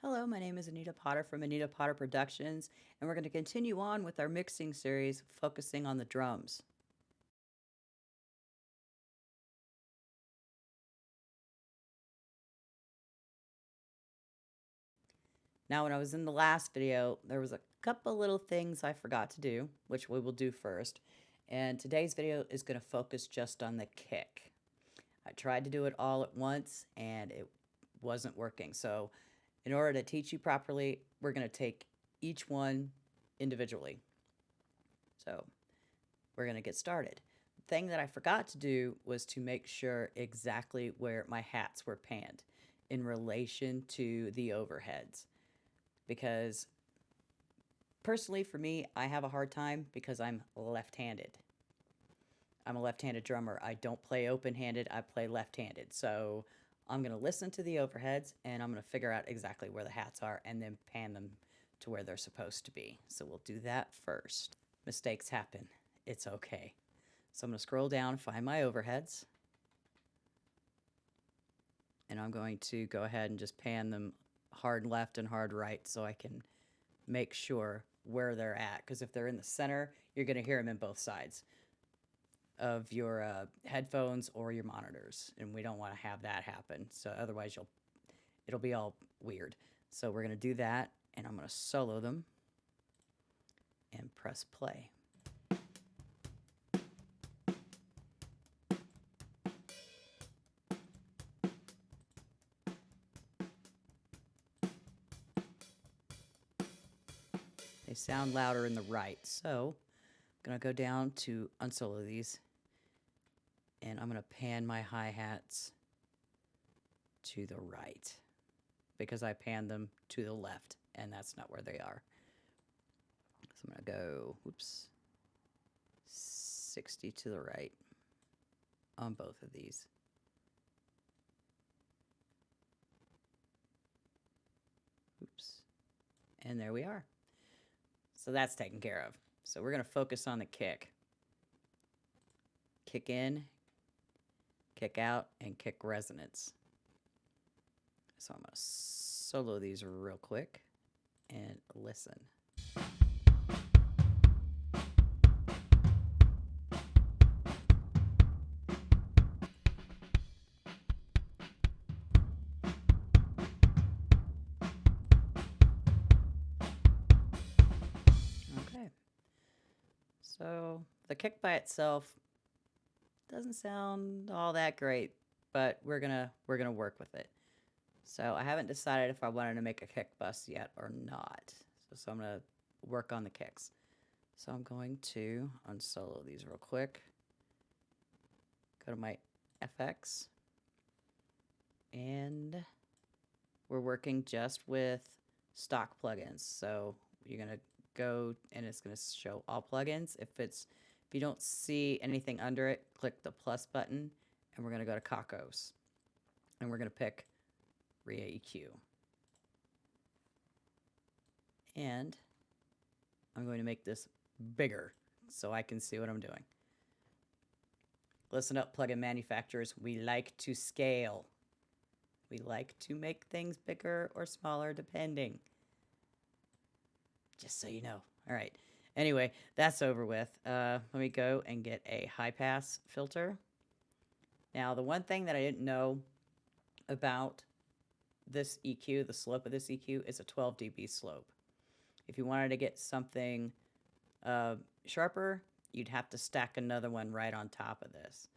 Hello, my name is Anita Potter from Anita Potter Productions, and we're going to continue on with our mixing series focusing on the drums. Now, when I was in the last video, there was a couple little things I forgot to do, which we will do first. And today's video is going to focus just on the kick. I tried to do it all at once, and it wasn't working. So in order to teach you properly, we're going to take each one individually. So we're going to get started. The thing that I forgot to do was to make sure exactly where my hats were panned in relation to the overheads. Because personally, for me, I have a hard time because I'm left-handed. I'm a left-handed drummer. I don't play open-handed, I play left-handed. So I'm going to listen to the overheads and I'm going to figure out exactly where the hats are and then pan them to where they're supposed to be. So we'll do that first. Mistakes happen. It's okay. So I'm going to scroll down, find my overheads. And I'm going to go ahead and just pan them hard left and hard right so I can make sure where they're at. Because if they're in the center, you're going to hear them in both sides of your headphones or your monitors. And we don't want to have that happen. So otherwise it'll be all weird. So we're going to do that. And I'm going to solo them and press play. They sound louder in the right. So I'm going to go down to unsolo these. And I'm going to pan my hi-hats to the right because I panned them to the left and that's not where they are. So I'm going to go, 60 to the right on both of these. And there we are. So that's taken care of. So we're going to focus on the kick. Kick in, kick out, and kick resonance. So I'm going to solo these real quick and listen. Okay. So the kick by itself doesn't sound all that great, but we're gonna work with it. So I haven't decided if I wanted to make a kick bus yet or not. So I'm gonna work on the kicks. So I'm going to unsolo these real quick. Go to my FX. And we're working just with stock plugins. So you're gonna go and it's gonna show all plugins. If you don't see anything under it, click the plus button and we're gonna go to Kakos. And we're gonna pick RIA EQ. And I'm going to make this bigger so I can see what I'm doing. Listen up, plugin manufacturers. We like to scale. We like to make things bigger or smaller depending. Just so you know. All right. Anyway, that's over with. Let me go and get a high pass filter. Now, the one thing that I didn't know about this EQ, the slope of this EQ, is a 12 dB slope. If you wanted to get something sharper, you'd have to stack another one right on top of this.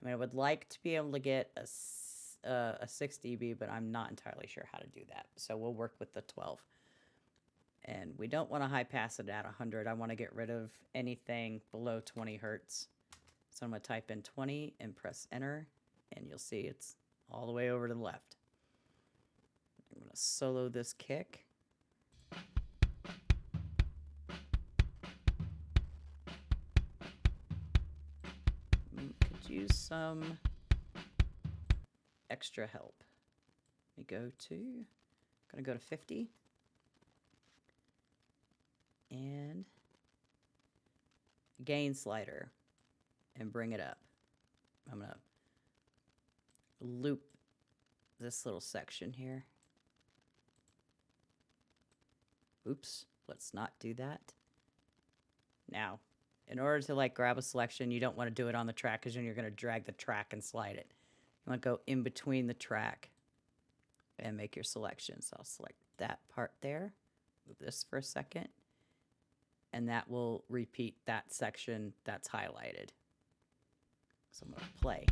I mean, I would like to be able to get a 6 dB, but I'm not entirely sure how to do that. So we'll work with the 12. And we don't want to high pass it at 100. I want to get rid of anything below 20 hertz. So I'm going to type in 20 and press enter, and you'll see it's all the way over to the left. I'm going to solo this kick. Could use some extra help. Let me going to go to 50. And gain slider and bring it up. I'm going to loop this little section here. Oops, let's not do that. Now, in order to like grab a selection, you don't want to do it on the track because then you're going to drag the track and slide it. You want to go in between the track and make your selection. So I'll select that part there, move this for a second, and that will repeat that section that's highlighted. So I'm going to play.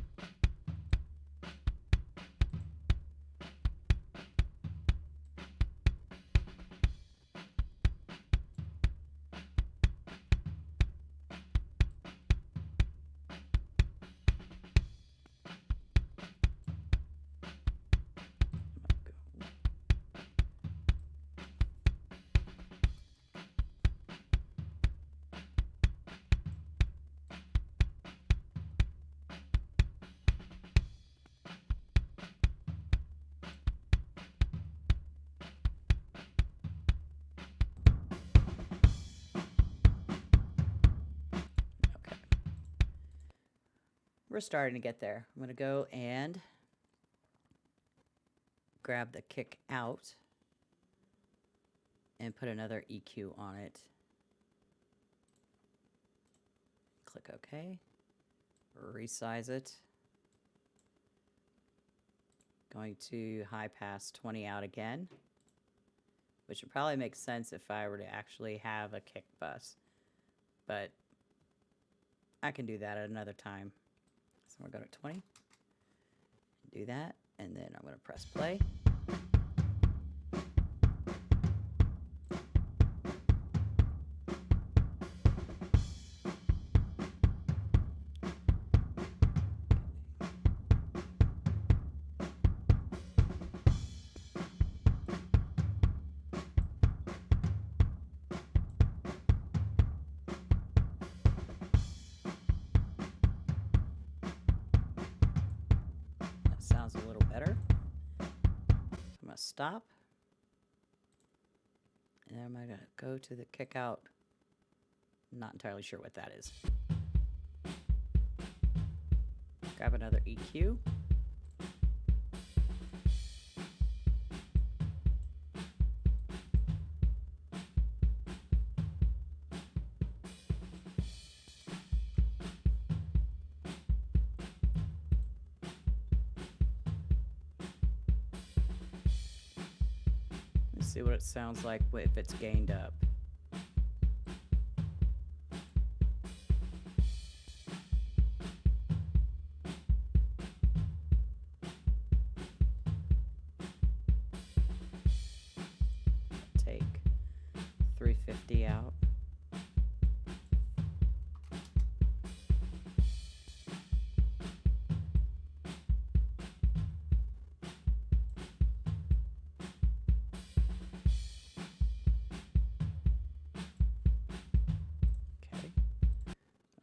We're starting to get there. I'm going to go and grab the kick out and put another EQ on it. Click OK. Resize it. Going to high pass 20 out again, which would probably make sense if I were to actually have a kick bus, but I can do that at another time. So we're going to 20, do that, and then I'm going to press play. Sounds a little better. So I'm going to stop. And then I'm going to go to the kick out. Not entirely sure what that is. Grab another EQ. See what it sounds like if it's gained up. Take 350 out.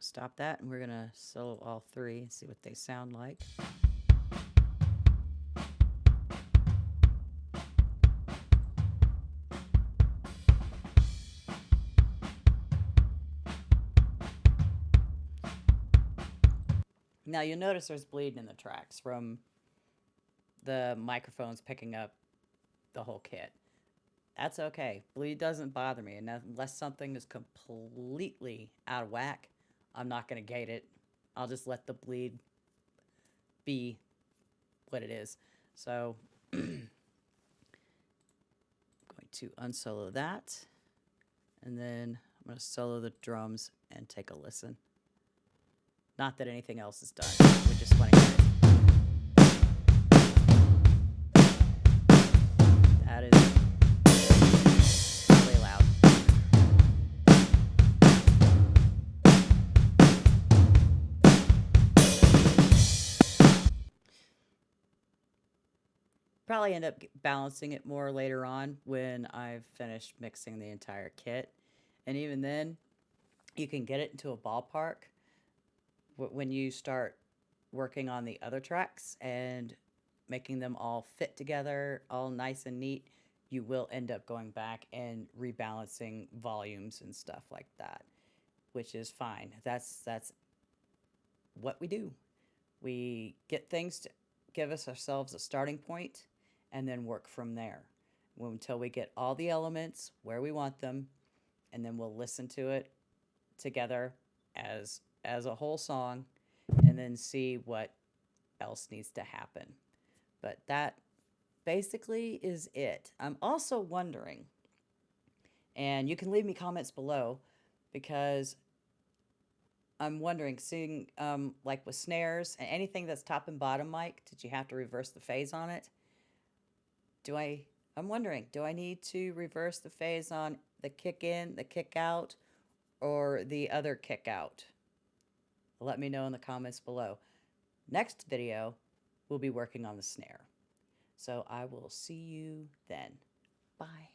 Stop that, and we're going to solo all three and see what they sound like. Now you'll notice there's bleeding in the tracks from the microphones picking up the whole kit. That's okay. Bleed doesn't bother me, and unless something is completely out of whack, I'm not going to gate it. I'll just let the bleed be what it is. So I'm going to unsolo that, and then I'm going to solo the drums and take a listen. Not that anything else is done. We just want to hear it. That is really loud. Probably end up balancing it more later on when I've finished mixing the entire kit. And even then, you can get it into a ballpark when you start working on the other tracks and making them all fit together, all nice and neat. You will end up going back and rebalancing volumes and stuff like that, which is fine. That's what we do. We get things to give ourselves a starting point and then work from there. until we get all the elements where we want them, and then we'll listen to it together as a whole song, and then see what else needs to happen. But that basically is it. I'm also wondering, and you can leave me comments below, because I'm wondering, seeing like with snares and anything that's top and bottom mic, did you have to reverse the phase on it? I'm wondering, do I need to reverse the phase on the kick in, the kick out, or the other kick out? Let me know in the comments below. Next video, we'll be working on the snare. So I will see you then. Bye.